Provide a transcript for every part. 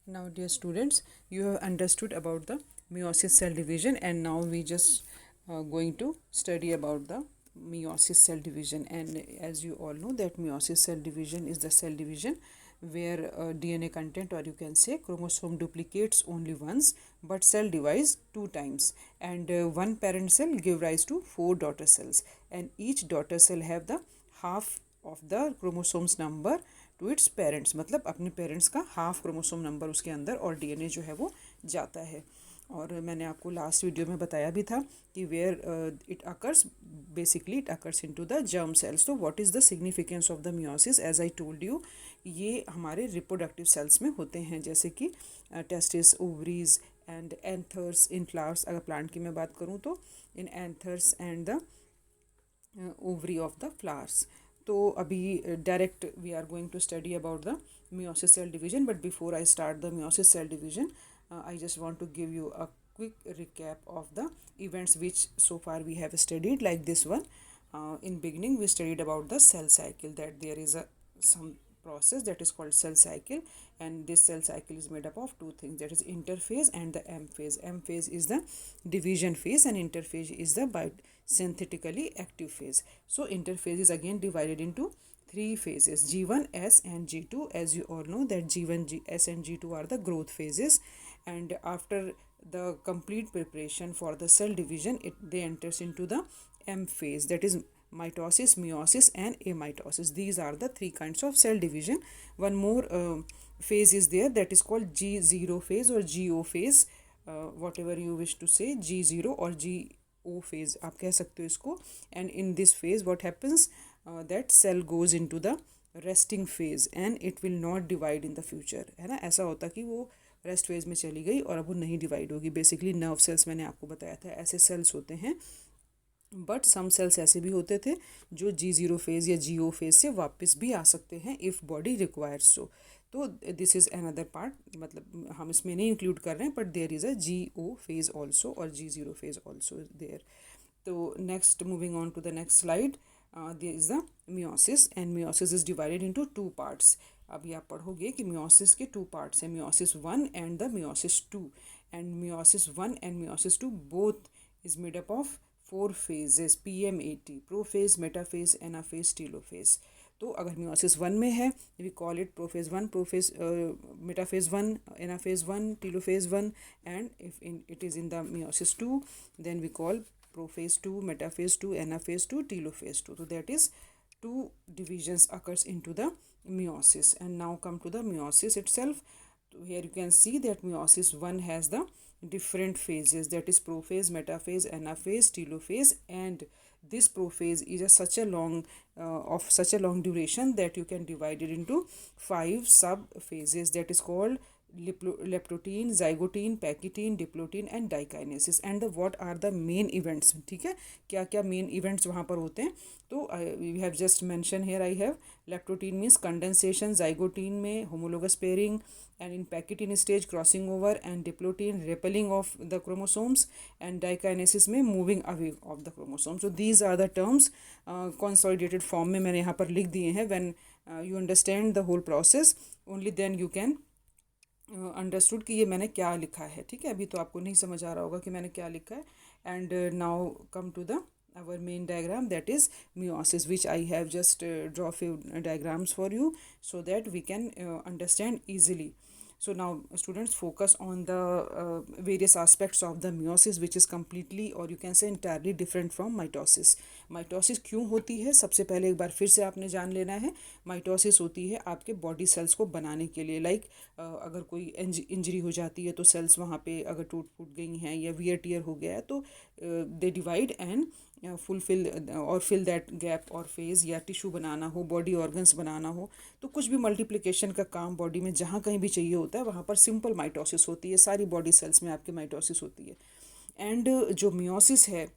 Now, dear students, you have understood about the meiosis cell division, and now we just going to study about the meiosis cell division. And as you all know, that meiosis cell division is the cell division where DNA content, or you can say chromosome, duplicates only once, but cell divides two times, and one parent cell give rise to four daughter cells, and each daughter cell have the half of the chromosomes number to its parents, मतलब अपने parents का half chromosome number उसके अंदर और DNA जो है वो जाता है. और मैंने आपको लास्ट वीडियो में बताया भी था कि where it occurs, basically it occurs into the germ cells. तो what is the significance of the meiosis? As I told you, ये हमारे रिप्रोडक्टिव सेल्स में होते हैं, जैसे कि testis, ovaries and anthers in flowers. अगर प्लांट की मैं बात करूँ तो in anthers and the ovary of the flowers. तो अभी direct we are going to study about the meiosis cell division, but before I start the meiosis cell division, I just want to give you a quick recap of the events which so far we have studied, like this one. In beginning we studied about the cell cycle, that there is a some process that is called cell cycle, and this cell cycle is made up of two things, that is interphase and the M phase. M phase is the division phase and interphase is the synthetically active phase. So interphase is again divided into three phases, G1, S and G2. As you all know that G1, S and G2 are the growth phases, and after the complete preparation for the cell division, they enters into the M phase, that is mitosis, meiosis and amitosis. These are the three kinds of cell division. One more phase is there, that is called G0 phase or GO phase, whatever you wish to say, G0 or GO phase आप कह सकते हो इसको. And in this phase what happens, that cell goes into the resting phase and it will not divide in the future, है ना. ऐसा होता कि वो रेस्ट फेज में चली गई और अब वो नहीं डिवाइड होगी. बेसिकली नर्व सेल्स मैंने आपको बताया था, ऐसे सेल्स होते हैं. बट सम सेल्स ऐसे भी होते थे जो G0 फेज़ या GO फेज़ से वापस भी आ सकते हैं इफ़ बॉडी रिक्वायर्स सो. तो दिस इज़ अनदर पार्ट, मतलब हम इसमें नहीं इंक्लूड कर रहे हैं, but there is a GO phase also और G0 फेज़ ऑल्सो देयर. तो next, moving on to the next slide, there is the meiosis, and meiosis is divided into two parts. अभी आप पढ़ोगे कि meiosis के two parts हैं, meiosis 1 and the meiosis 2, and meiosis 1 and meiosis 2 both is made up of four phases, PMAT, prophase, metaphase, anaphase, telophase. तो अगर meiosis 1 में है, we call it prophase 1, prophase, metaphase 1, anaphase 1, telophase 1, and if it is in the meiosis 2, then we call prophase 2, metaphase 2, anaphase 2, telophase 2. So that is two divisions occurs into the meiosis. And now come to the meiosis itself. So here you can see that meiosis 1 has the different phases, that is prophase, metaphase, anaphase, telophase, and this prophase is such a long of such a long duration that you can divide it into 5 sub phases, that is called leptotene, zygotene, pachytene, diplotene and diakinesis. And the what are the main events, ठीक है, क्या क्या main events वहाँ पर होते हैं. तो we have just mention here, I have leptotene means condensation, zygotene में homologous pairing, and in pachytene stage crossing over, and diplotin repelling of the chromosomes, and dikinesis में moving away of the chromosomes. So these are the terms consolidated form में मैंने यहाँ पर लिख दिए हैं. when you understand the whole process, only then you can understood कि ये मैंने क्या लिखा है. ठीक है, अभी तो आपको नहीं समझ आ रहा होगा कि मैंने क्या लिखा है. And now come to the our main diagram, that is meiosis, which I have just draw few diagrams for you so that we can understand easily. So now students, focus on the various aspects of the meiosis, which is completely, or you can say entirely different from mitosis. Mitosis क्यों होती है, सबसे पहले एक बार फिर से आपने जान लेना है. माइटोसिस होती है आपके बॉडी सेल्स को बनाने के लिए. लाइक अगर कोई इंजरी हो जाती है तो सेल्स वहाँ पे अगर टूट फूट गई हैं या वियर टियर हो गया है, तो दे डिवाइड एंड फुलफिल और फिल दैट गैप और फेज़, या टिश्यू बनाना हो, बॉडी ऑर्गन्स बनाना हो, तो कुछ भी मल्टीप्लिकेशन का काम बॉडी में जहाँ कहीं भी चाहिए होता है, वहाँ पर सिंपल माइटोसिस होती है. सारी बॉडी सेल्स में आपके माइटोसिस होती है. एंड जो मियोसिस है,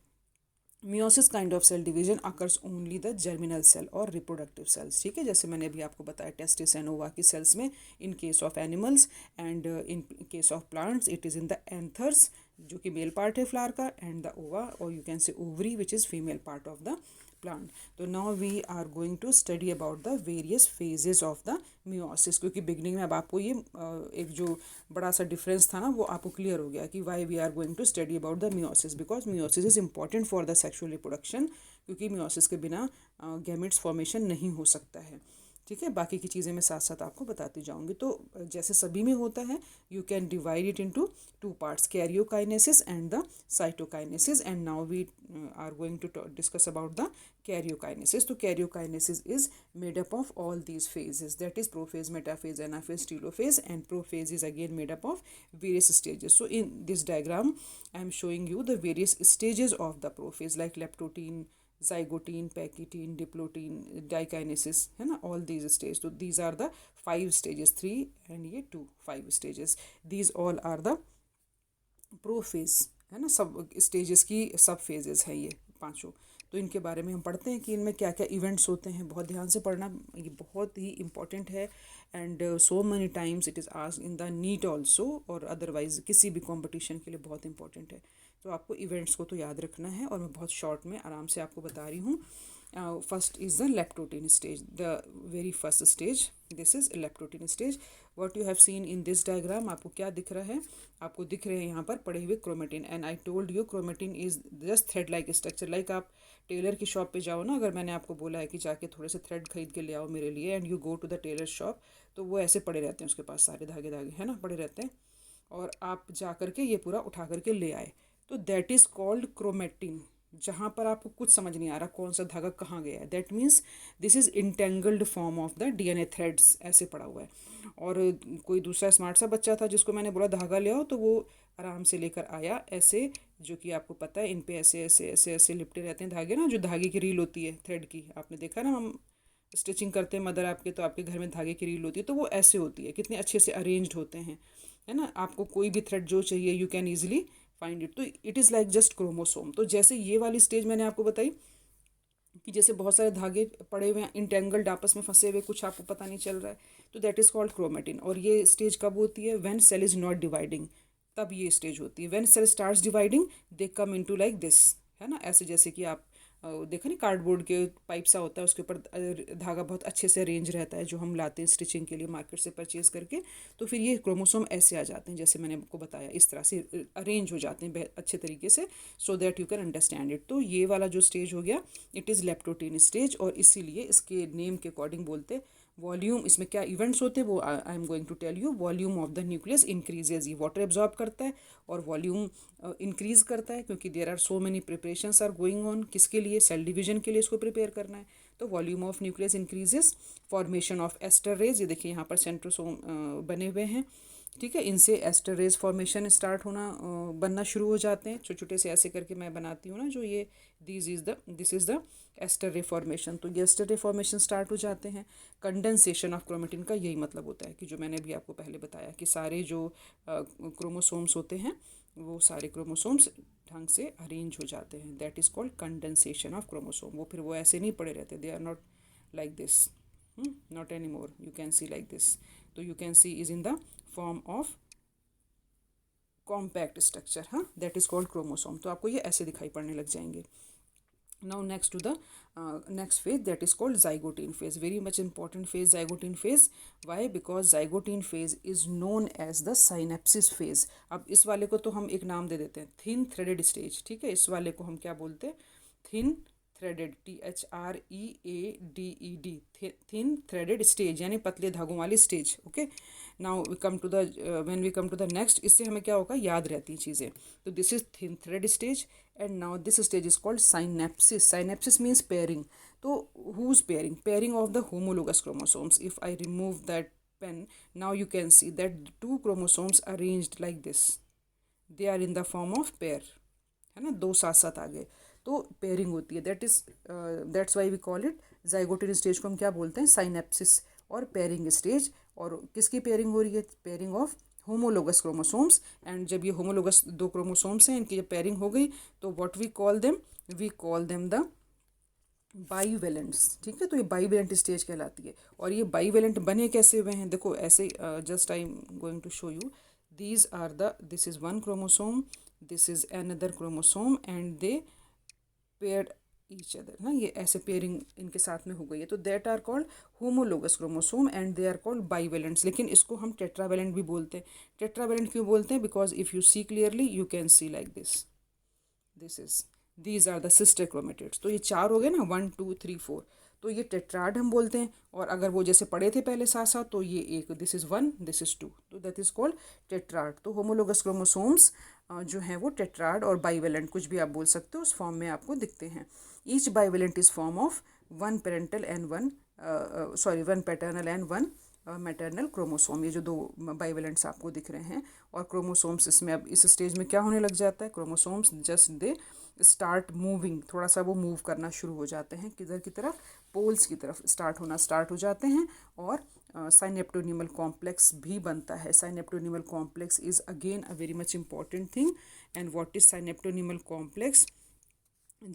meiosis kind of cell division occurs only the germinal cell और रिप्रोडक्टिव सेल्स. ठीक है, जैसे मैंने अभी आपको बताया टेस्टिस एंड ओवा की सेल्स में in case of animals, and in case of plants it is in the anthers जो कि मेल पार्ट है फ्लावर का, एंड द ओवा और यू कैन से ovary which is female part of the plant. तो now we are going to study about the various phases of the meiosis, क्योंकि beginning में अब आपको ये एक जो बड़ा सा डिफरेंस था ना वो आपको क्लियर हो गया कि why we are going to study about the meiosis, because meiosis is important for the sexual reproduction, क्योंकि meiosis के बिना गैमेट्स फॉर्मेशन नहीं हो सकता है. ठीक है, बाकी की चीज़ें मैं साथ साथ आपको बताती जाऊंगी. तो जैसे सभी में होता है, you can divide it into two parts, karyokinesis and the cytokinesis. And now we are going to discuss about the karyokinesis. तो karyokinesis is made up of all these phases, that is prophase, metaphase, anaphase, telophase, and prophase is again made up of various stages. So in this diagram I am showing you the various stages of the prophase, like leptotene, zygote, pachytene, diplotene, diakinesis, है ना, all these stage. तो these are the 5 stages, 3 and ये 2, 5 stages. These all are the prophase, है ना, सब stages की सब phases है ये पांचों. तो इनके बारे में हम पढ़ते हैं कि इनमें क्या क्या इवेंट्स होते हैं. बहुत ध्यान से पढ़ना, ये बहुत ही इंपॉर्टेंट है. And so many times it is asked in the NEET also, और अदरवाइज किसी भी कंपटीशन के लिए बहुत इंपॉर्टेंट है. तो आपको इवेंट्स को तो याद रखना है, और मैं बहुत शॉर्ट में आराम से आपको बता रही हूँ. First is the leptotene stage, the very first stage. This is leptotene stage. What you have seen in this diagram, आपको क्या दिख रहा है? आपको दिख रहे हैं यहाँ पर पड़े हुए chromatin. And I told you chromatin is just thread like structure. Like आप टेलर की शॉप पे जाओ ना, अगर मैंने आपको बोला है कि जाके थोड़े से थ्रेड खरीद के ले आओ मेरे लिए, and you go to the tailor shop, तो वो ऐसे पड़े रहते हैं उसके पास, सारे धागे धागे, है ना, पड़े रहते हैं, और आप जा करके ये पूरा उठा करके ले आए. तो दैट इज़ कॉल्ड क्रोमेटिन. जहाँ पर आपको कुछ समझ नहीं आ रहा कौन सा धागा कहाँ गया है, that means this is entangled form of the DNA threads, ऐसे पड़ा हुआ है. और कोई दूसरा स्मार्ट सा बच्चा था जिसको मैंने बोला धागा ले आओ, तो वो आराम से लेकर आया ऐसे, जो कि आपको पता है इन पे ऐसे ऐसे ऐसे ऐसे लिपटे रहते हैं धागे ना, जो धागे की रील होती है थ्रेड की, आपने देखा ना, हम स्टिचिंग करते हैं मदर आपके, तो आपके घर में धागे की रील होती है, तो वो ऐसे होती है, कितने अच्छे से अरेंज्ड होते हैं, है ना. आपको कोई भी थ्रेड जो चाहिए you can easily find it. तो it is like just chromosome. तो जैसे ये वाली स्टेज मैंने आपको बताई कि जैसे बहुत सारे धागे पड़े हुए हैं इंटेंगल्ड, आपस में फंसे हुए, कुछ आपको पता नहीं चल रहा है, तो दैट इज़ कॉल्ड क्रोमेटिन. और ये स्टेज कब होती है? When cell is not dividing, तब ये स्टेज होती है. When cell starts dividing they come into like this, है ना, ऐसे जैसे कि आप देखा नहीं, कार्डबोर्ड के पाइप सा होता है, उसके ऊपर धागा बहुत अच्छे से अरेंज रहता है, जो हम लाते हैं स्टिचिंग के लिए मार्केट से परचेज करके. तो फिर ये क्रोमोसोम ऐसे आ जाते हैं, जैसे मैंने आपको बताया, इस तरह से अरेंज हो जाते हैं अच्छे तरीके से, so that you can understand it. तो ये वाला जो स्टेज हो गया, इट इज़ लेप्टोटीन स्टेज, और इसीलिए इसके नेम के अकॉर्डिंग बोलते वॉल्यूम. इसमें क्या इवेंट्स होते हैं वो I am going to tell you. Volume of the nucleus increases, ये वाटर एब्जॉर्ब करता है और वॉल्यूम इंक्रीज करता है, क्योंकि there are so many preparations are going on. किसके लिए? सेल डिवीजन के लिए इसको प्रिपेयर करना है. तो volume of nucleus increases. Formation of aster rays, ये देखिए यहाँ पर सेंट्रोसोम बने हुए हैं, ठीक है, इनसे एस्टर रेज फॉर्मेशन स्टार्ट होना बनना शुरू हो जाते हैं. छोटे छोटे से ऐसे करके मैं बनाती हूँ ना, जो ये दिस इज़ द एस्टर रे फॉर्मेशन. तो ये एस्टर रे फॉर्मेशन स्टार्ट हो जाते हैं. कंडेंसेशन ऑफ क्रोमेटिन का यही मतलब होता है कि जो मैंने भी आपको पहले बताया कि सारे जो क्रोमोसोम्स होते हैं वो सारे क्रोमोसोम्स ढंग से अरेंज हो जाते हैं. That is called condensation of chromosome. वो फिर वो ऐसे नहीं पड़े रहते, they are not like this, not any more, you can see like this. तो you can see is in the form of compact structure, हाँ, दैट इज़ कॉल्ड क्रोमोसोम. तो आपको ये ऐसे दिखाई पड़ने लग जाएंगे. Now next to the next phase, that is called zygote phase. Very much important phase, zygote phase. Why? Because zygote phase is known as the synapsis phase. अब इस वाले को तो हम एक नाम दे देते हैं, थिन थ्रेडेड स्टेज, ठीक है. इस वाले को हम क्या बोलते हैं? Thin threaded, THREADED, thin threaded stage, यानी पतले धागों वाली stage. Okay, now we come to the when we come to the next, इससे हमें क्या होगा, याद रहती हैं चीज़ें. तो this is thin thread stage, and now this stage is called synapsis. Synapsis means pairing. तो whose pairing? Pairing of the homologous chromosomes. If I remove that pen, now you can see that two chromosomes arranged like this, they are in the form of pair, है ना, दो साथ साथ आ गए, तो pairing होती है. That's why we call it zygotene stage को हम क्या बोलते हैं? साइनेप्सिस और पेयरिंग स्टेज. और किसकी पेयरिंग हो रही है? Pairing of homologous chromosomes. And जब ये होमोलोगस दो क्रोमोसोम्स हैं, इनकी जब पेयरिंग हो गई, तो what we call them the bivalents, ठीक है. तो ये बाईवेलेंट स्टेज कहलाती है. और ये बाईवेलेंट बने कैसे हुए हैं? देखो ऐसे, just I am going to show you. This is one chromosome, this is another chromosome, and they paired each other ना, ये ऐसे पेयरिंग इनके साथ में हो गई है, तो that are called homologous chromosome and they are called bivalents. लेकिन इसको हम टेट्रावेलेंट भी बोलते हैं। टेट्रावेलेंट क्यों बोलते हैं? Because if you see clearly you can see like this is these are the sister chromatids. तो ये चार हो गए ना, 1 2 3 4, तो ये टेट्राड हम बोलते हैं। और अगर वो जैसे पढ़े थे पहले साथ साथ, तो ये एक, दिस इज़ 1 दिस इज़ 2, तो दैट इज़ कॉल्ड टेट्राड। तो होमोलोगस क्रोमोसोम्स जो हैं वो टेट्राड और बाइवेलेंट, कुछ भी आप बोल सकते हो, उस फॉर्म में आपको दिखते हैं। Each bivalent is form of one parental and one paternal and one maternal chromosome. ये जो दो बाइवेलेंट्स आपको दिख रहे हैं, और क्रोमोसोम्स इसमें अब इस स्टेज में क्या होने लग जाता है, chromosomes just they start moving, थोड़ा सा वो मूव करना शुरू हो जाते हैं, किधर की तरफ, पोल्स की तरफ स्टार्ट हो जाते हैं। और साइनेप्टोनिमल कॉम्प्लेक्स भी बनता है। Synaptonemal complex is again a very much important thing. And what is synaptonemal complex?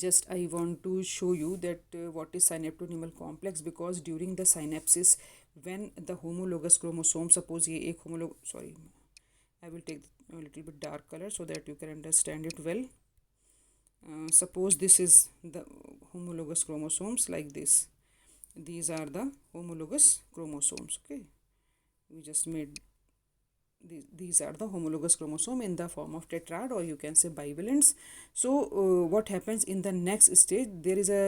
Just I want to show you that what is synaptonymal complex, because during the synapses when the homologous chromosome, suppose ये एक sorry, I will take a little bit dark color so that you can understand it well. Suppose this is the homologous chromosomes like this. These are the homologous chromosomes. Okay, we just made these are the homologous chromosome in the form of tetrad, or you can say bivalents. So what happens in the next stage, there is a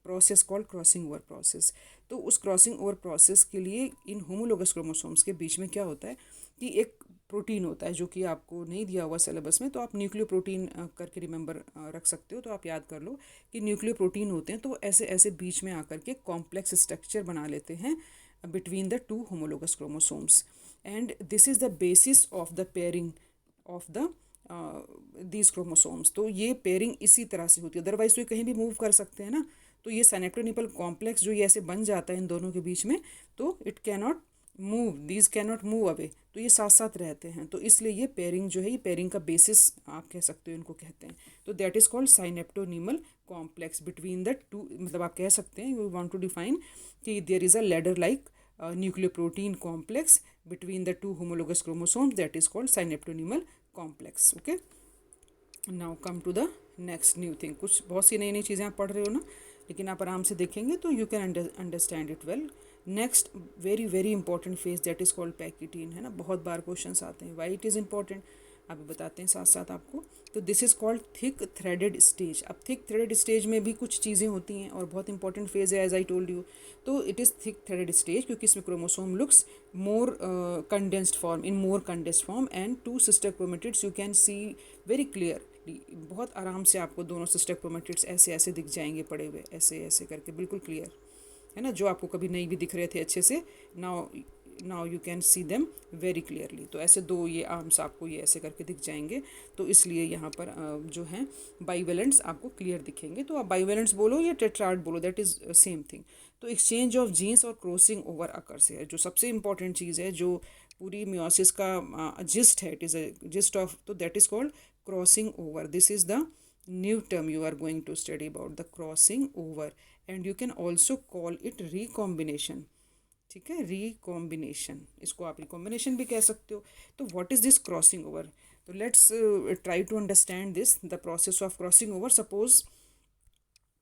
process called crossing over process. तो उस crossing over process के लिए इन homologous chromosomes के बीच में क्या होता है कि एक प्रोटीन होता है, जो कि आपको नहीं दिया हुआ सिलेबस में, तो आप न्यूक्लियो प्रोटीन करके रिमेंबर रख सकते हो। तो आप याद कर लो कि न्यूक्लियो प्रोटीन होते हैं, तो ऐसे ऐसे बीच में आकर के कॉम्प्लेक्स स्ट्रक्चर बना लेते हैं between the two homologous chromosomes, and this is the basis of the pairing of the these chromosomes. तो ये पेयरिंग इसी तरह से होती है, अदरवाइज तो ये कहीं भी मूव कर सकते हैं ना। तो ये साइनेप्टोनिमल कॉम्प्लेक्स जो ये ऐसे बन जाता है इन दोनों के बीच में, तो it cannot move, these cannot move away, तो ये साथ साथ रहते हैं। तो इसलिए ये पेयरिंग जो है, ये पेयरिंग का बेसिस आप कह सकते हो, इनको कहते हैं। तो that is called synaptonemal complex between the two, मतलब आप कह सकते हैं, यू वांट टू डिफाइन कि there is a ladder like nucleoprotein complex between the two homologous chromosomes, that is called synaptonymal complex. Okay, now come to the next new thing. कुछ बहुत सी नई नई चीज़ें आप पढ़ रहे हो ना, लेकिन आप आराम से देखेंगे तो you can understand it well. Next very very important phase, that is called pachytene, है ना। बहुत बार क्वेश्चंस आते हैं, वाई इट इज़ इंपॉर्टेंट, अभी बताते हैं साथ साथ आपको। तो this is called thick threaded stage. अब थिक थ्रेडेड स्टेज में भी कुछ चीज़ें होती हैं और बहुत इंपॉर्टेंट फेज है, एज आई टोल्ड यू। तो it is thick threaded stage क्योंकि इसमें chromosome looks more condensed form, in more condensed form, and two sister chromatids you can see very clearly. बहुत आराम से आपको दोनों सिस्टर क्रोमेटिड्स ऐसे ऐसे दिख जाएंगे पड़े हुए, ऐसे ऐसे करके, बिल्कुल क्लियर, है ना। जो आपको कभी नहीं भी दिख रहे थे अच्छे से, now you can see them very clearly. तो ऐसे दो ये आर्म्स आपको ये ऐसे करके दिख जाएंगे, तो इसलिए यहाँ पर जो हैं बाइवेलेंट्स आपको क्लियर दिखेंगे। तो आप बाइवेलेंट्स बोलो या टेट्राड बोलो, दैट इज़ सेम थिंग। तो एक्सचेंज ऑफ जीन्स और क्रॉसिंग ओवर अकर्स है, जो सबसे इंपॉर्टेंट चीज़ है, जो पूरी मियोसिस का जिस्ट है, it is a gist of, तो that is called crossing over. This is the new term you are going to study about, the crossing over, and you can also call it recombination। ठीक है, recombination, इसको आप recombination भी कह सकते हो। तो what is this crossing over? तो let's try to understand this, the process of crossing over. Suppose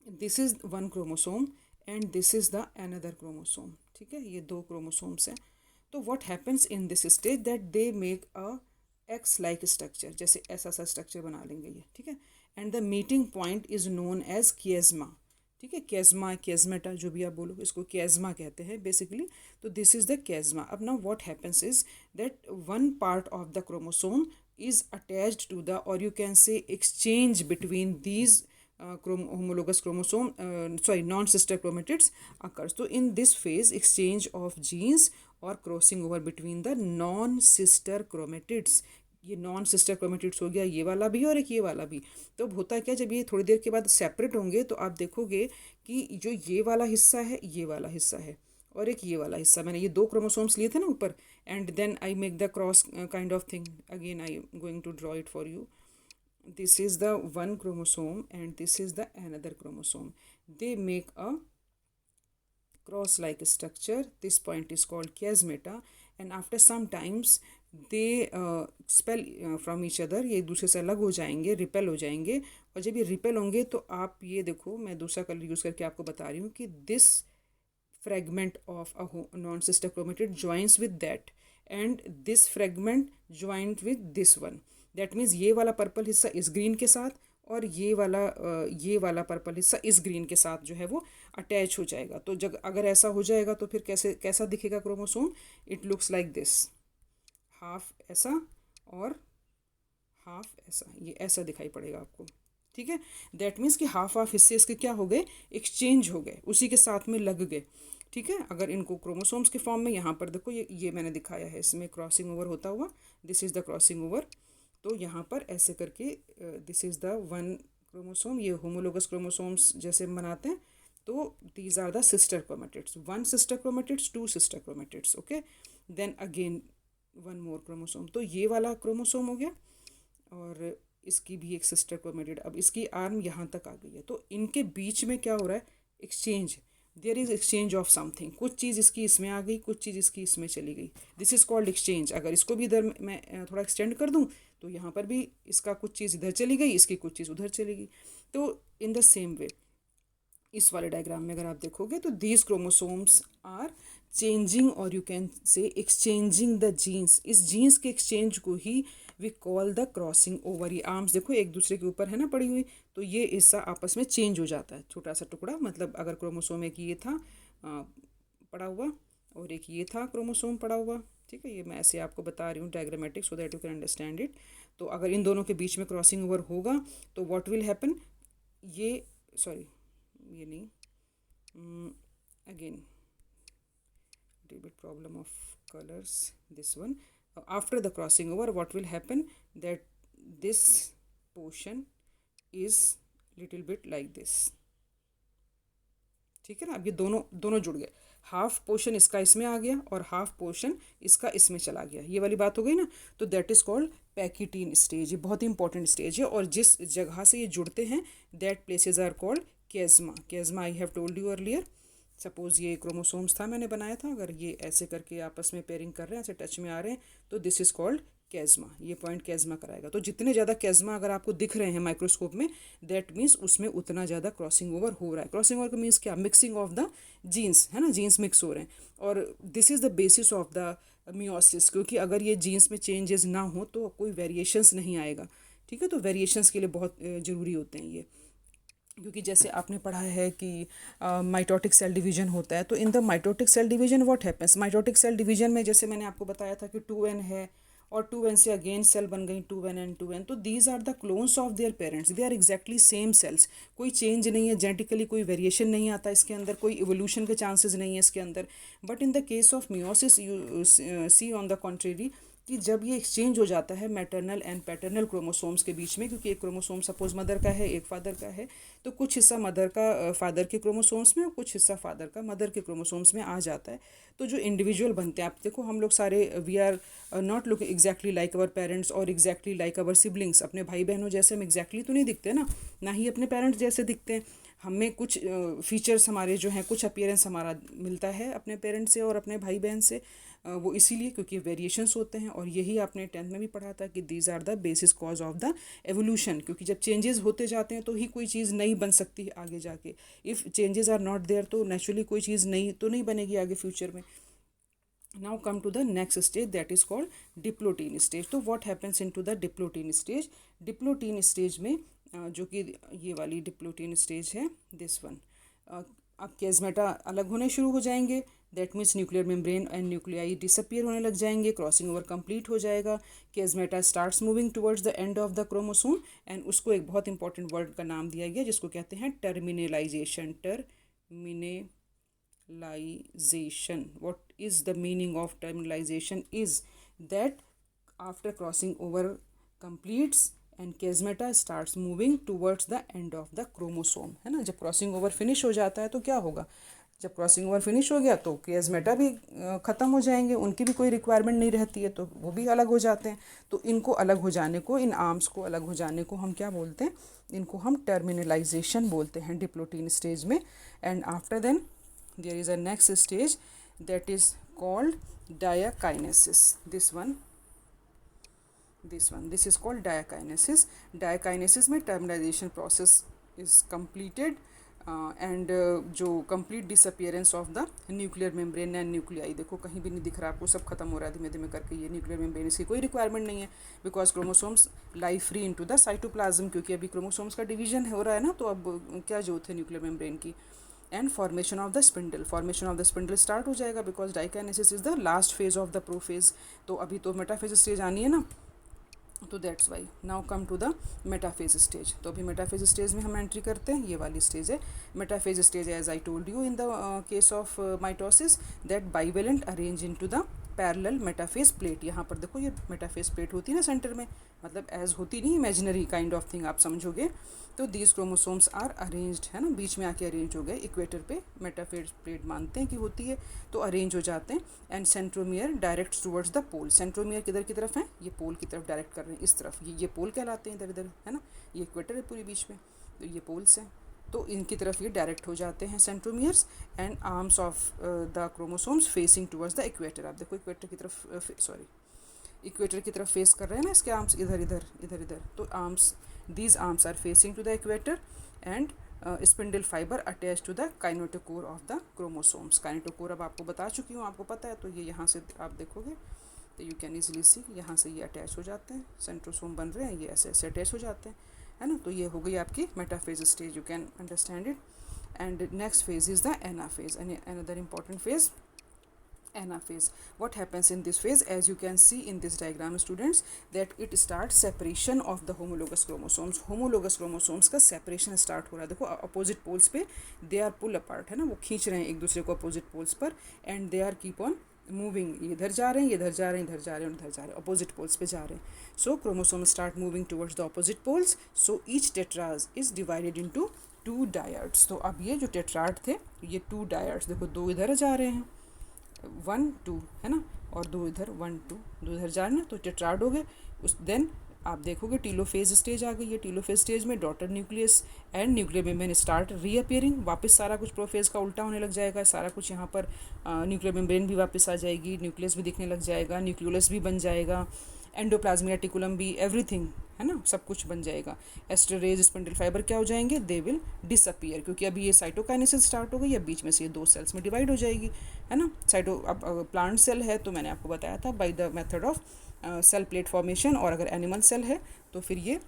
this is one chromosome and this is the another chromosome, ठीक है, ये दो क्रोमोसोम्स हैं। तो what happens in this stage, that they make a X like structure, जैसे ऐसा सा structure बना लेंगे ये, ठीक है। And the meeting point is known as chiasma, ठीक है, कैज़मा, कैज़मेटा, जो भी आप बोलो, इसको कैज़मा कहते हैं बेसिकली। तो दिस इज़ द कैज़मा। अब now what happens is that one part of the chromosome is attached to the, or you can say exchange between these homologous chromosome, non-sister chromatids occurs. So in this phase, exchange of genes or crossing over between the non-sister chromatids, ये non sister chromatids हो गया, ये वाला भी और एक ये वाला भी। तो अब होता क्या, जब ये थोड़ी देर के बाद सेपरेट होंगे, तो आप देखोगे कि जो ये वाला हिस्सा है, ये वाला हिस्सा है, और एक ये वाला हिस्सा, मैंने ये दो क्रोमोसोम्स लिए थे ना ऊपर, and then I make the cross kind of thing. Again I am going to draw it for you. This is the one chromosome and this is the another chromosome, they make a cross like structure. This point is called chiasmata, and after some times they spell from each other, ये एक दूसरे से अलग हो जाएंगे, repel हो जाएंगे। और जब ये रिपेल होंगे तो आप ये देखो, मैं दूसरा कलर यूज़ करके आपको बता रही हूँ कि this fragment of a non-sister chromatid joins with that and this fragment joined with this one. That means ये वाला पर्पल हिस्सा इस ग्रीन के साथ और ये वाला पर्पल हिस्सा इस ग्रीन के साथ जो है वो अटैच हो जाएगा। तो जब अगर ऐसा हो जाएगा तो फिर कैसा दिखेगा chromosome? It looks like this, half ऐसा और हाफ ऐसा, ये ऐसा दिखाई पड़ेगा आपको। ठीक है, दैट मीन्स कि हाफ हाफ हिस्से इसके क्या हो गए, एक्सचेंज हो गए, उसी के साथ में लग गए। ठीक है, अगर इनको क्रोमोसोम्स के फॉर्म में, यहाँ पर देखो ये मैंने दिखाया है, इसमें क्रॉसिंग ओवर होता हुआ, this is the crossing over. तो यहाँ पर ऐसे करके this is the one chromosome, ये होमोलोगस क्रोमोसोम्स जैसे बनाते हैं। तो these are the sister chromatids, one sister chromatids, two sister chromatids. Okay, then again one more chromosome. तो ये वाला क्रोमोसोम हो गया और इसकी भी एक सिस्टर क्रोमेटिड। अब इसकी आर्म यहाँ तक आ गई है, तो इनके बीच में क्या हो रहा है, exchange, there is exchange of something. कुछ चीज़ इसकी इसमें आ गई, कुछ चीज़ इसकी इसमें चली गई, दिस इज़ कॉल्ड एक्सचेंज। अगर इसको भी इधर मैं थोड़ा एक्सटेंड कर दूँ तो यहाँ पर भी इसका कुछ चीज़ इधर चली गई, इसकी कुछ चीज़ उधर चली गई। तो इन द सेम वे इस वाले डायग्राम में अगर आप देखोगे तो दीज क्रोमोसोम्स आर चेंजिंग और you can say exchanging the genes. इस जीन्स के एक्सचेंज को ही we call the crossing over. ये आर्म्स देखो एक दूसरे के ऊपर है ना पड़ी हुई, तो ये हिस्सा आपस में चेंज हो जाता है, छोटा सा टुकड़ा। मतलब अगर क्रोमोसोम एक ये था पड़ा हुआ और एक ये था क्रोमोसोम पड़ा हुआ। ठीक है, ये मैं ऐसे आपको बता रही हूँ diagrammatic, so that you can understand it. तो अगर इन दोनों के बीच में क्रॉसिंग ओवर होगा तो व्हाट विल हैपन, ये सॉरी ये नहीं, again little bit problem of colors, this one, after the crossing over what will happen, that this portion is little bit like this। ठीक है ना, अब ये दोनों जुड़ गए, हाफ पोर्शन इसका इसमें आ गया और हाफ पोर्शन इसका इसमें चला गया, ये वाली बात हो गई ना। तो दैट इज़ कॉल्ड पैकिटीन स्टेज। ये बहुत ही इंपॉर्टेंट स्टेज है और जिस जगह से ये जुड़ते हैं that places are called chiasma. Chiasma I have told you earlier. Suppose ये क्रोमोसोम्स था, मैंने बनाया था, अगर ये ऐसे करके आपस में पेयरिंग कर रहे हैं, ऐसे टच में आ रहे हैं, तो दिस इज़ कॉल्ड केज़मा। ये पॉइंट केज़मा कराएगा। तो जितने ज़्यादा केज़मा अगर आपको दिख रहे हैं माइक्रोस्कोप में, दैट मीन्स उसमें उतना ज़्यादा क्रॉसिंग ओवर हो रहा है। क्रॉसिंग ओवर का मीन्स क्या, मिक्सिंग ऑफ द जीन्स, है ना, जीन्स मिक्स हो रहे हैं। और this is the basis of the meiosis, क्योंकि अगर ये जीन्स में चेंजेस ना हो तो कोई वेरिएशंस नहीं आएगा। ठीक है, तो वेरिएशंस के लिए बहुत ज़रूरी होते हैं ये, क्योंकि जैसे आपने पढ़ा है कि माइटोटिक सेल डिवीजन होता है। तो in the mitotic cell division what happens, mitotic cell division में जैसे मैंने आपको बताया था कि 2n है और 2n से अगेन सेल बन गई 2n एंड 2n। तो these are the clones of their parents, they are exactly same cells. कोई चेंज नहीं है जेनेटिकली, कोई वेरिएशन नहीं आता इसके अंदर, कोई इवोल्यूशन के चांसेस नहीं है इसके अंदर। But in the case of meiosis you see on the contrary कि जब ये एक्सचेंज हो जाता है मैटरनल एंड पैटर्नल क्रोमोसोम्स के बीच में, क्योंकि एक क्रोमोसोम सपोज मदर का है, एक फादर का है, तो कुछ हिस्सा मदर का फादर के क्रोमोसोम्स में और कुछ हिस्सा फादर का मदर के क्रोमोसोम्स में आ जाता है। तो जो इंडिविजुअल बनते हैं, आप देखो हम लोग सारे we are not look exactly like our parents और एग्जैक्टली लाइक अवर सिबलिंग्स। अपने भाई बहनों जैसे हम एग्जैक्टली तो नहीं दिखते ना, ना ही अपने पेरेंट्स जैसे दिखते हैं। हमें कुछ फीचर्स हमारे जो हैं, कुछ अपीयरेंस हमारा मिलता है अपने पेरेंट्स से और अपने भाई बहन से, वो इसीलिए क्योंकि वेरिएशंस होते हैं। और यही आपने 10th में भी पढ़ा था कि these are the basis cause of the evolution, क्योंकि जब चेंजेस होते जाते हैं तो ही कोई चीज़ नई बन सकती है आगे जाके। If changes are not there तो नेचुरली कोई चीज़ नई तो नहीं बनेगी आगे फ्यूचर में। Now come to the next stage, that is called diplotene stage. तो what happens in to the diplotene stage, diplotene stage में जो कि ये वाली डिप्लोटीन स्टेज है, दिस वन, अब केज़मेटा अलग होने शुरू हो जाएंगे। That means nuclear membrane and nuclei disappear होने लग जाएंगे, क्रॉसिंग ओवर कंप्लीट हो जाएगा। Chiasmata starts moving towards the end of the chromosome and उसको एक बहुत इंपॉर्टेंट वर्ड का नाम दिया गया जिसको कहते हैं terminalisation. Terminalisation, what is the meaning of terminalisation is that after crossing over completes and chiasmata starts moving towards the end of the chromosome, है ना। जब क्रॉसिंग ओवर फिनिश हो जाता है तो क्या होगा, जब क्रॉसिंग ओवर फिनिश हो गया तो केज़मेटा भी ख़त्म हो जाएंगे, उनकी भी कोई रिक्वायरमेंट नहीं रहती है, तो वो भी अलग हो जाते हैं। तो इनको अलग हो जाने को, इन आर्म्स को अलग हो जाने को हम क्या बोलते हैं, इनको हम टर्मिनलाइजेशन बोलते हैं डिप्लोटीन स्टेज में। And after then there is a next stage that is called diakinesis, this one this one, this is called diakinesis. Diakinesis में terminalisation process is completed and जो complete disappearance of the nuclear membrane and nuclei. देखो कहीं भी नहीं दिख रहा आपको, सब खत्म हो रहा है धीमे धीमे करके. ये न्यूक्लियर मेम्ब्रेन, इसकी कोई रिक्वायरमेंट नहीं है because chromosomes lie free into the cytoplasm, क्योंकि अभी क्रोमोसोम्स का डिवीजन हो रहा है ना, तो अब क्या जरूरत है न्यूक्लियर मेम्ब्रेन की. And formation of the spindle, formation of the spindle start हो जाएगा because diakinesis is the last phase of the prophase. तो अभी तो मेटाफेज स्टेज आनी है ना, तो that's why. Now come to the metaphase stage. तो अभी मेटाफेज स्टेज में हम एंट्री करते हैं, ये वाली स्टेज है metaphase stage. As I told you in the case of mitosis that bivalent arrange into the parallel metaphase plate. यहाँ पर देखो ये मेटाफेज प्लेट होती है ना सेंटर में, मतलब एज होती नहीं, इमेजिनरी काइंड ऑफ थिंग आप समझोगे. तो दीज क्रोमोसोम्स आर अरेंज्ड, है ना, बीच में आके अरेंज हो गए इक्वेटर पे. मेटाफेज प्लेट मानते हैं कि होती है, तो अरेंज हो जाते हैं. And centromere direct towards the pole. Centromere किधर की तरफ है, ये पोल की तरफ डायरेक्ट कर रहे हैं, इस तरफ. ये पोल कहलाते हैं इधर इधर, है ना, ये इक्वेटर है पूरी बीच में, तो ये पोल्स हैं, तो इनकी तरफ ये डायरेक्ट हो जाते हैं centromeres. And arms of the chromosomes facing towards the equator. आप देखो इक्वेटर की तरफ, सॉरी, इक्वेटर की तरफ फेस कर रहे हैं ना इसके आर्म्स, इधर इधर इधर इधर. तो arms, these arms are facing to the equator and spindle fibre attach to the kinetochore of the chromosomes. Kinetochore अब आपको बता चुकी हूँ, आपको पता है, तो ये यहाँ से आप देखोगे तो यू कैन ईजिली सी, यहाँ से ये अटैच हो जाते हैं, सेंट्रोसोम बन रहे हैं, ये ऐसे ऐसे अटैच हो जाते हैं, है ना. तो ये हो गई आपकी metaphase stage, you can understand it. And next phase is the anaphase, another important phase, anaphase. What happens in this phase, as you can see in this diagram students, that it starts separation of the homologous chromosomes. homologous chromosomes का separation start हो रहा है. देखो opposite poles पे they are pull apart, है ना, वो खींच रहे हैं एक दूसरे को opposite poles पर, and they are keep on moving. इधर जा रहे हैं, इधर जा रहे हैं, इधर जा रहे हैं, इधर जा रहे हैं, अपोजिट पोल्स पे जा रहे हैं. So chromosome start moving towards the opposite poles. So each tetrads is divided into 2 dyads. तो अब ये जो टेट्राड थे, ये 2 डायड्स, देखो 2 इधर जा रहे हैं, 1 2, है ना, और 2 इधर, 1 2, 2 इधर जा रहे हैं, तो टेट्राड हो गए. उस देन आप देखोगे टीलोफेज स्टेज आ गई है. टीलोफेज स्टेज में daughter nucleus and nuclear membrane start reappearing. वापस सारा कुछ प्रोफेज का उल्टा होने लग जाएगा, सारा कुछ यहाँ पर न्यूक्लियर मेम्ब्रेन भी वापस आ जाएगी, न्यूक्लियस भी दिखने लग जाएगा, न्यूक्लियोलस भी बन जाएगा, एंडोप्लाज्मिक रेटिकुलम भी, एवरीथिंग, है ना, सब कुछ बन जाएगा. एस्टरेज स्पिंडल फाइबर क्या हो जाएंगे, दे विल डिसअपियर, क्योंकि अभी ये साइटोकाइनेसिस स्टार्ट हो गई है, बीच में से ये 2 सेल्स में डिवाइड हो जाएगी, है ना. अब प्लांट सेल है तो मैंने आपको बताया था by the method of cell plate formation, और अगर एनिमल सेल है तो फिर ये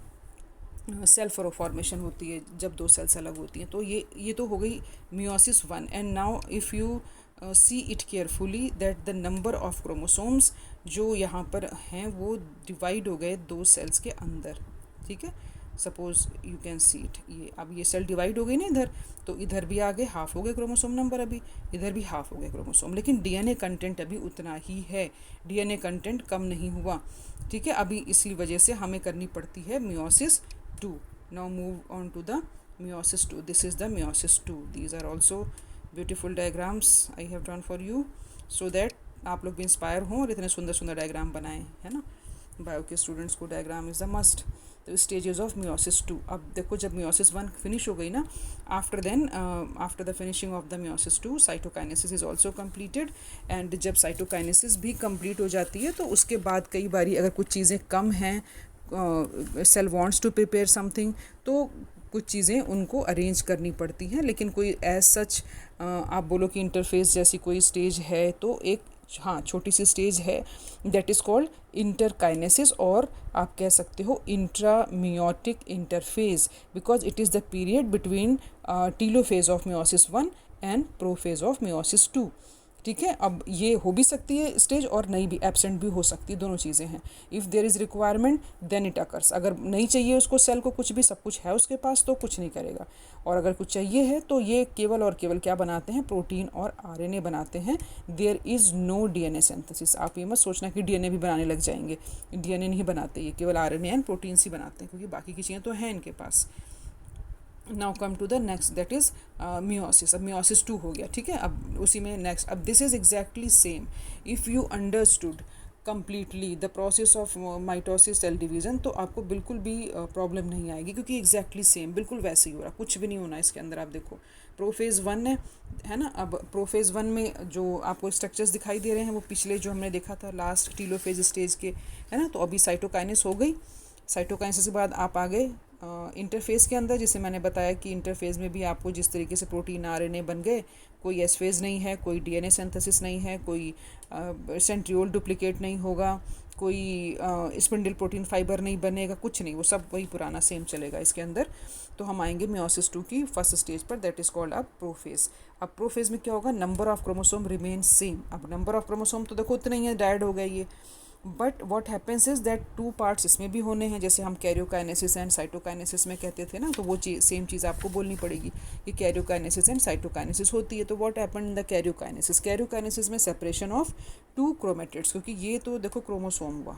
सेल फॉर्मेशन होती है जब 2 सेल्स अलग होती हैं. तो ये तो हो गई meiosis 1. And now if you see it carefully that the number of chromosomes जो यहाँ पर हैं वो डिवाइड हो गए 2 सेल्स के अंदर. ठीक है, suppose you can see it, ये अब ये सेल डिवाइड हो गई ना इधर, तो इधर भी आगे हाफ हो गए क्रोमोसोम नंबर, अभी इधर भी हाफ हो गए क्रोमोसोम, लेकिन डीएनए कंटेंट अभी उतना ही है, डीएनए कंटेंट कम नहीं हुआ. ठीक है, अभी इसी वजह से हमें करनी पड़ती है meiosis 2. Now move on to the meiosis 2. This is the meiosis 2. These are also beautiful diagrams I have drawn for you so that आप लोग भी इंस्पायर हों और इतने सुंदर सुंदर डायग्राम बनाएं, है ना. बायो के स्टूडेंट्स को डायग्राम इज़ द मस्ट. तो स्टेजेस ऑफ मियोसिस 2. अब देखो जब मियोसिस 1 फिनिश हो गई ना, after the finishing of the meiosis 2 cytokinesis is also completed. And जब साइटोकाइनेसिस भी कंप्लीट हो जाती है तो उसके बाद कई बारी अगर कुछ चीज़ें कम हैं, cell wants to prepare something, तो कुछ चीज़ें उनको अरेंज करनी पड़ती हैं. लेकिन कोई एज सच आप बोलो कि इंटरफेस जैसी कोई स्टेज है तो एक, हाँ, छोटी सी स्टेज है, दैट इज़ कॉल्ड इंटरकाइनेसिस, और आप कह सकते हो intrameiotic interphase, because it is the period between telophase of meiosis 1 and prophase of meiosis 2. ठीक है, अब ये हो भी सकती है स्टेज और नहीं भी, एब्सेंट भी हो सकती है, दोनों चीज़ें हैं. If there is requirement then it occurs. अगर नहीं चाहिए उसको सेल को कुछ भी, सब कुछ है उसके पास, तो कुछ नहीं करेगा. और अगर कुछ चाहिए है तो ये केवल और केवल क्या बनाते हैं, प्रोटीन और आरएनए बनाते हैं. There is no DNA synthesis. आप ये मत सोचना कि डीएनए भी बनाने लग जाएंगे, डीएनए नहीं बनाते, ये केवल आरएनए एंड प्रोटीन्स ही बनाते हैं, क्योंकि बाकी की चीज़ें तो हैं इनके पास. Now come to the next, that is meiosis. अब मियोसिस 2 हो गया. ठीक है, अब उसी में नेक्स्ट, अब this is exactly same. If you understood completely the process of mitosis cell division, तो आपको बिल्कुल भी प्रॉब्लम नहीं आएगी, क्योंकि एग्जैक्टली सेम, बिल्कुल वैसे ही हो रहा, कुछ भी नहीं होना इसके अंदर. आप देखो प्रोफेज़ 1 है ना। अब प्रोफेज़ 1 में जो आपको स्ट्रक्चर्स दिखाई दे रहे हैं वो पिछले जो हमने देखा था लास्ट टीलोफेज स्टेज के, है ना। तो अभी साइटोकाइनेस हो गई, साइटोकाइनेसिस के बाद आप आ गए इंटरफेस के अंदर, जिसे मैंने बताया कि इंटरफेस में भी आपको जिस तरीके से प्रोटीन आरएनए बन गए, कोई एस फेज नहीं है, कोई डीएनए सिंथेसिस नहीं है, कोई सेंट्रियोल डुप्लीकेट नहीं होगा, कोई स्पिंडल प्रोटीन फाइबर नहीं बनेगा, कुछ नहीं, वो सब वही पुराना सेम चलेगा इसके अंदर। तो हम आएंगे मियोसिस 2 की फर्स्ट स्टेज पर, दैट इज़ कॉल्ड अब प्रोफेज। अब प्रोफेज में क्या होगा, number of chromosome remain same. अब नंबर ऑफ क्रोमोसोम तो देखो उतने ही है, डायड हो गया ये, but what happens is that 2 parts इसमें भी होने हैं, जैसे हम कैरियोकाइनेसिस एंड साइटोकाइनेसिस में कहते थे ना, तो वो सेम चीज़ आपको बोलनी पड़ेगी कि कैरियोकाइनेसिस एंड साइटोकाइनेसिस होती है। तो what happen in the karyokinesis, karyokinesis में सेपरेशन ऑफ 2 क्रोमेटिड्स, क्योंकि ये तो देखो क्रोमोसोम हुआ।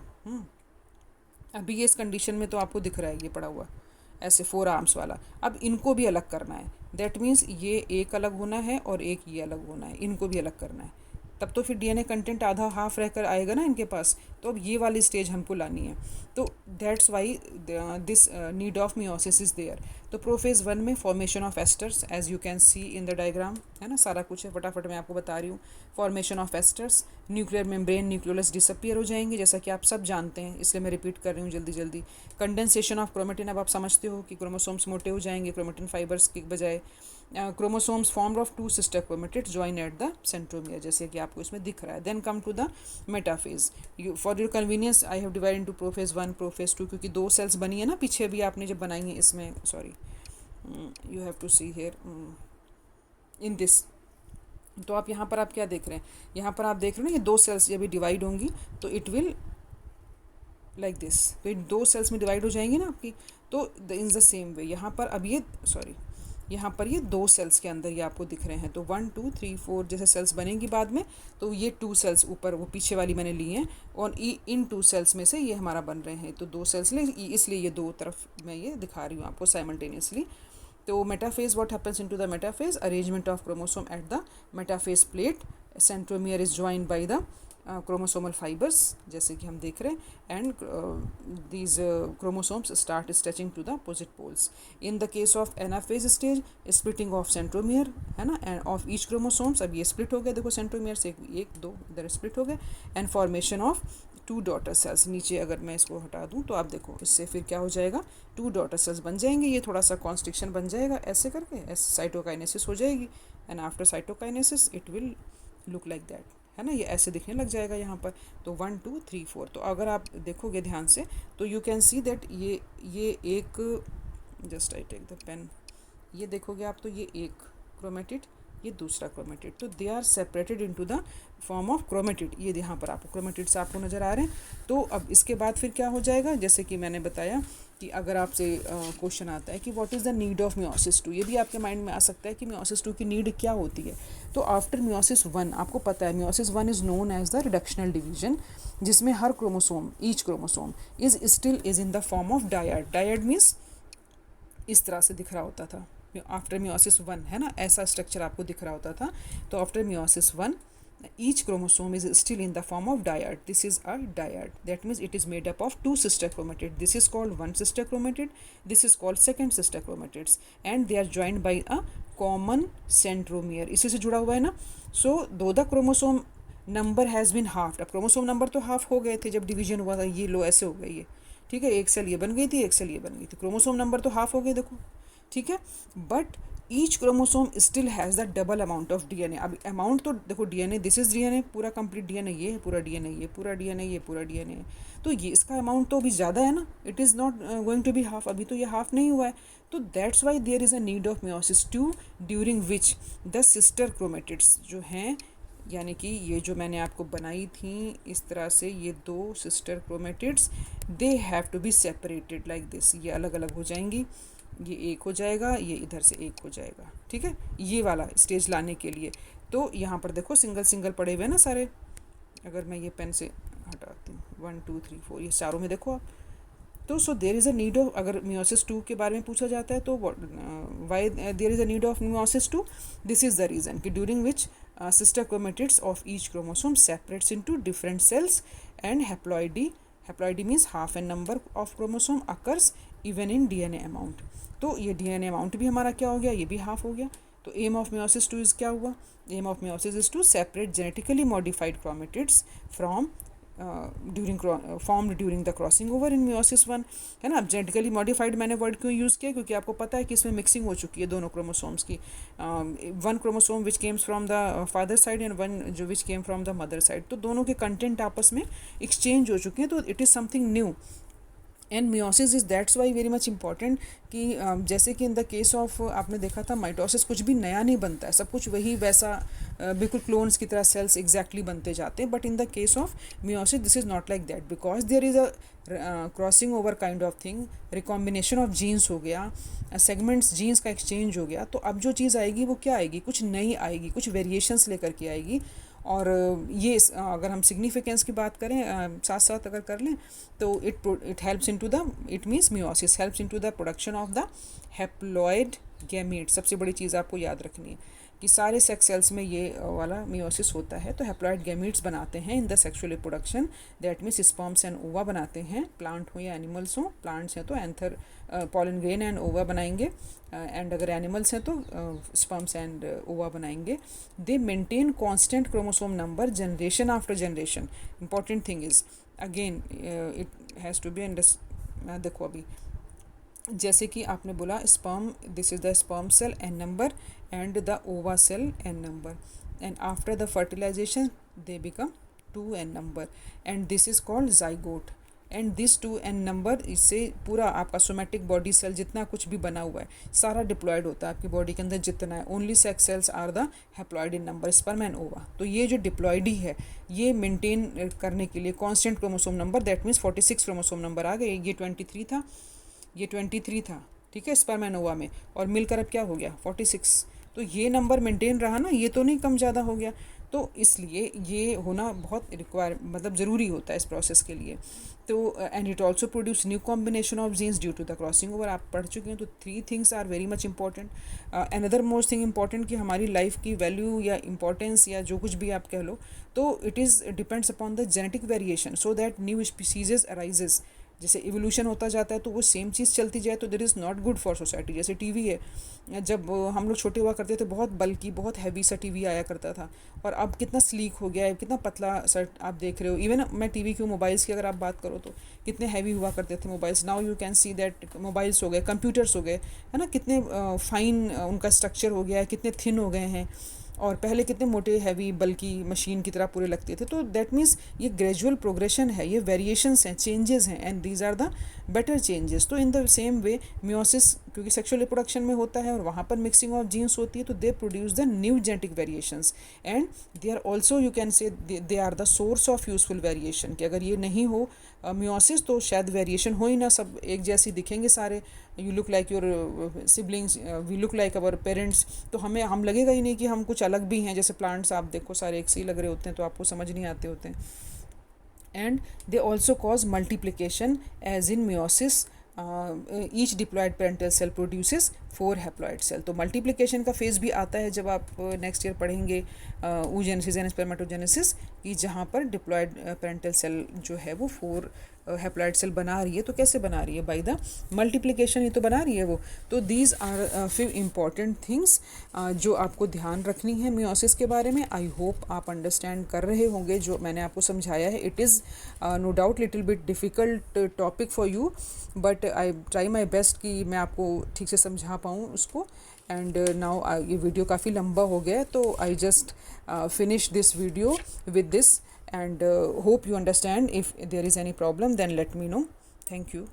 अभी ये इस कंडीशन में तो आपको दिख रहा है ये पड़ा हुआ ऐसे 4 आर्म्स वाला। अब इनको भी अलग करना है, दैट मीन्स ये एक अलग होना है और एक ये अलग होना है, इनको भी अलग करना है, तब तो फिर डीएनए कंटेंट आधा हाफ रहकर आएगा ना इनके पास। तो अब ये वाली स्टेज हमको लानी है, तो that's why this need of meiosis is there. तो प्रोफेज 1 में formation of asters, as you can see in the diagram, है ना, सारा कुछ है, फटाफट मैं आपको बता रही हूँ। Formation of asters, nuclear membrane, nucleolus disappear हो जाएंगे, जैसा कि आप सब जानते हैं, इसलिए मैं रिपीट कर रही हूँ जल्दी जल्दी। कंडेंसेशन ऑफ क्रोमेटिन, अब आप समझते हो कि क्रोमोसोम्स मोटे हो जाएंगे क्रोमेटिन फाइबर्स की बजाय। Chromosomes formed of 2 sister chromatids join at the centromere, जैसे कि आपको इसमें दिख रहा है। Then come to the metaphase. For your convenience I have divide into prophase 1 prophase 2, क्योंकि 2 सेल्स बनी है ना पीछे भी आपने जब बनाई है इसमें, sorry you have to see here in this. तो आप यहाँ पर आप क्या देख रहे हैं, यहाँ पर आप देख रहे हो ना ये 2 सेल्स जब डिवाइड होंगी तो इट विल लाइक दिस, तो ये 2 सेल्स में डिवाइड हो जाएंगी ना आपकी। तो इन द सेम वे यहाँ पर अब ये सॉरी यहाँ पर ये 2 सेल्स के अंदर ये आपको दिख रहे हैं, तो 1 2 3 4 जैसे सेल्स बनेंगी बाद में, तो ये 2 सेल्स ऊपर वो पीछे वाली मैंने ली हैं, और इन 2 सेल्स में से ये हमारा बन रहे हैं, तो 2 सेल्स ले, इसलिए ये 2 तरफ मैं ये दिखा रही हूँ आपको साइमल्टेनियसली। तो metaphase, what happens into the metaphase, arrangement of chromosome at the metaphase plate, centromere is joined by the chromosomal fibres, जैसे कि हम देख रहे हैं, and these chromosomes start stretching to the opposite poles. In the case of anaphase stage, splitting of centromere, है ना, end of each chromosomes, अब ये स्प्लिट हो गए, देखो सेंट्रोमियर से एक दो इधर स्प्लिट हो गए, and formation of 2 daughter cells. नीचे अगर मैं इसको हटा दूँ तो आप देखो इससे फिर क्या हो जाएगा, 2 डॉटर सेल्स बन जाएंगे, ये थोड़ा सा कॉन्स्ट्रिक्शन बन जाएगा ऐसे करके, साइटोकाइनेसिस हो जाएगी, and after cytokinesis it will look like that, है ना, ये ऐसे दिखने लग जाएगा यहाँ पर। तो 1 2 3 4, तो अगर आप देखोगे ध्यान से तो यू कैन सी दैट ये एक, just I take the pen, ये देखोगे आप तो ये एक क्रोमेटिड, ये दूसरा क्रोमेटिड, तो they are separated into the form of chromatid. ये यहाँ पर आपको क्रोमेटिड्स आपको नज़र आ रहे हैं। तो अब इसके बाद फिर क्या हो जाएगा, जैसे कि मैंने बताया कि अगर आपसे क्वेश्चन आता है कि what is the need of meiosis 2, ये भी आपके माइंड में आ सकता है कि मियोसिस 2 की नीड क्या होती है। तो आफ्टर मियोसिस 1 आपको पता है meiosis 1 is known as the reductional division, जिसमें हर chromosome, each chromosome is in the form of dyad. Dyad means इस तरह से दिख रहा होता था आफ्टर मियोसिस 1, है ना, ऐसा स्ट्रक्चर आपको दिख रहा होता था। तो after meiosis 1 each chromosome is still in the form of dyad. This is a dyad, that means it is made up of 2 sister chromatids. This is called one sister chromatid, this is called second sister chromatids, and they are joined by a common centromere. इसी से जुड़ा हुआ है ना। So though the chromosome number has been halved, अब chromosome number तो half हो गए थे जब डिवीजन हुआ था, ये लो ऐसे हो गई है, ठीक है, एक सेल ये बन गई थी, एक सेल ये बन गई थी, क्रोमोसोम नंबर तो हाफ हो गए देखो, ठीक है, but each chromosome still has the double amount of DNA. अब अमाउंट तो देखो डीएनए, दिस इज डीएनए, पूरा कंप्लीट डीएनए, ये है पूरा डीएनए, ये पूरा डीएनए, ये पूरा डीएनए, तो ये इसका अमाउंट तो अभी ज़्यादा है ना, it is not going to be half, अभी तो ये हाफ नहीं हुआ है। तो that's why there is a need of meiosis 2, during which the sister chromatids जो हैं, यानी कि ये जो मैंने आपको बनाई थी इस तरह से, ये 2 sister chromatids, they have to be separated like this, ये अलग अलग हो जाएंगी, ये एक हो जाएगा, ये इधर से एक हो जाएगा, ठीक है, ये वाला स्टेज लाने के लिए। तो यहाँ पर देखो सिंगल सिंगल पड़े हुए हैं ना सारे, अगर मैं ये पेन से हटाती हूँ, 1 2 3 4, ये चारों में देखो आप। तो so there is a need of, अगर मियोसिस 2 के बारे में पूछा जाता है तो why there is a need of meiosis 2, this is the reason कि during which sister chromatids of each chromosome separates into different cells, and haploidy means half n number of chromosome occurs even in DNA amount. तो ये DNA amount भी हमारा क्या हो गया, ये भी हाफ हो गया, तो एम ऑफ मियोसिस 2 इज़ क्या हुआ, aim of meiosis is to separate genetically modified chromatids from formed during the crossing over in meiosis 1, है ना। अब जेनेटिकली मॉडिफाइड मैंने वर्ड क्यों यूज़ किया, क्योंकि आपको पता है कि इसमें मिक्सिंग हो चुकी है दोनों क्रोमोसोम्स की, one chromosome which comes from the father side and one जो which came from the mother side, तो दोनों के कंटेंट आपस में एक्सचेंज हो चुके हैं, तो it is something new. And meiosis is that's why very much important कि जैसे कि इन द केस ऑफ आपने देखा था माइटोसिस कुछ भी नया नहीं बनता है, सब कुछ वही वैसा बिल्कुल क्लोन्स की तरह सेल्स एग्जैक्टली बनते जाते हैं, but in the case of meiosis this is not like that, because there is a crossing over kind of thing, recombination of genes हो गया, सेगमेंट्स जीन्स का एक्सचेंज हो गया, तो अब जो चीज़ आएगी वो क्या आएगी, कुछ नई आएगी, कुछ वेरिएशंस लेकर के आएगी। और ये अगर हम सिग्निफिकेंस की बात करें साथ साथ अगर कर लें तो it helps into the, it means meiosis helps into the production of the haploid gamete. सबसे बड़ी चीज़ आपको याद रखनी है कि सारे सेक्स सेल्स में ये वाला मियोसिस होता है, तो हैप्लॉइड गैमीट्स बनाते हैं in the sexual reproduction, that means sperms and ओवा बनाते हैं, प्लांट हो या एनिमल्स हो, प्लांट्स हैं तो anther pollen grain and ova बनाएंगे, एंड अगर एनिमल्स हैं तो स्पर्म्स एंड ओवा बनाएंगे। They maintain constant chromosome number generation after generation. Important thing is again it has to be देखो अभी जैसे कि आपने बोला sperm, this is the sperm cell n number and the ova cell n number, and after the fertilisation they become 2n number, and this is called zygote. And this 2n number, इससे पूरा आपका somatic body cell जितना कुछ भी बना हुआ है सारा डिप्लॉयड होता है आपकी बॉडी के अंदर जितना है। Only sex cells are the haploid in number, sperm and ova. तो ये जो डिप्लॉयडी है ये मेंटेन करने के लिए constant chromosome number, that means 46 chromosome number आ गए, ये 23 था, ये 23 था, ठीक है, स्पर्म एंड ओवा में, और मिलकर अब क्या हो गया 46, तो ये नंबर मेंटेन रहा ना, ये तो नहीं कम ज़्यादा हो गया, तो इसलिए ये होना बहुत मतलब ज़रूरी होता है इस प्रोसेस के लिए। तो and it also produce new combination of genes due to the crossing over, आप पढ़ चुके हैं, तो 3 things are very much important. Another most thing important कि हमारी लाइफ की वैल्यू या इंपॉर्टेंस या जो कुछ भी आप कह लो, तो it is depends upon the genetic variation, so that new species arises. जैसे इवोल्यूशन होता जाता है तो वो सेम चीज़ चलती जाए तो there is not good for society. जैसे टीवी है, जब हम लोग छोटे हुआ करते थे बहुत बल्कि बहुत हैवी सा टीवी आया करता था, और अब कितना स्लीक हो गया है, कितना पतला सा आप देख रहे हो। इवन मैं टीवी क्यों, मोबाइल्स की अगर आप बात करो तो कितने हैवी हुआ करते थे mobiles, now you can see that mobiles हो गए, कंप्यूटर्स हो गए, है ना, कितने फाइन उनका स्ट्रक्चर हो गया है, कितने थिन हो गए हैं, और पहले कितने मोटे हैवी बल्कि मशीन की तरह पूरे लगते थे। तो दैट मीन्स ये ग्रेजुअल प्रोग्रेशन है, ये वेरिएशंस हैं, चेंजेस हैं, and these are the better changes. तो in the same way meiosis क्योंकि सेक्सुअल रिप्रोडक्शन में होता है और वहाँ पर मिक्सिंग ऑफ जीन्स होती है, तो they produce the new genetic variations, and they are also you can say they are the source of useful variation, कि अगर ये नहीं हो मियोसिस तो शायद वेरिएशन हो ही ना, सब एक जैसी दिखेंगे सारे, you look like your siblings, we look like our parents, तो हम लगेगा ही नहीं कि हम कुछ अलग भी हैं। जैसे प्लांट्स आप देखो सारे एक से ही लग रहे होते हैं तो आपको समझ नहीं आते होते हैं। And they also cause multiplication as in meiosis, each diploid parental cell produces 4 haploid cell. तो मल्टीप्लिकेशन का फेज भी आता है जब आप नेक्स्ट ईयर पढ़ेंगे oogenesis एंड स्पर्मेटोजेनेसिस, कि जहाँ पर डिप्लॉयड पेरेंटल सेल जो है वो 4 हैप्लॉयड सेल बना रही है। तो कैसे बना रही है, बाय द मल्टीप्लिकेशन ही तो बना रही है वो। तो दीज आर फिर इम्पॉर्टेंट थिंग्स जो आपको ध्यान रखनी है मियोसिस के बारे में। आई होप आप अंडरस्टैंड कर रहे होंगे जो मैंने आपको समझाया है। It is no doubt little bit difficult topic for you, but I try my best कि मैं आपको ठीक से समझा पाऊँ उसको। एंड नाउ ये वीडियो काफ़ी लंबा हो गया है, तो I just finish this video with this, and hope you understand. If there is any problem then let me know. Thank you.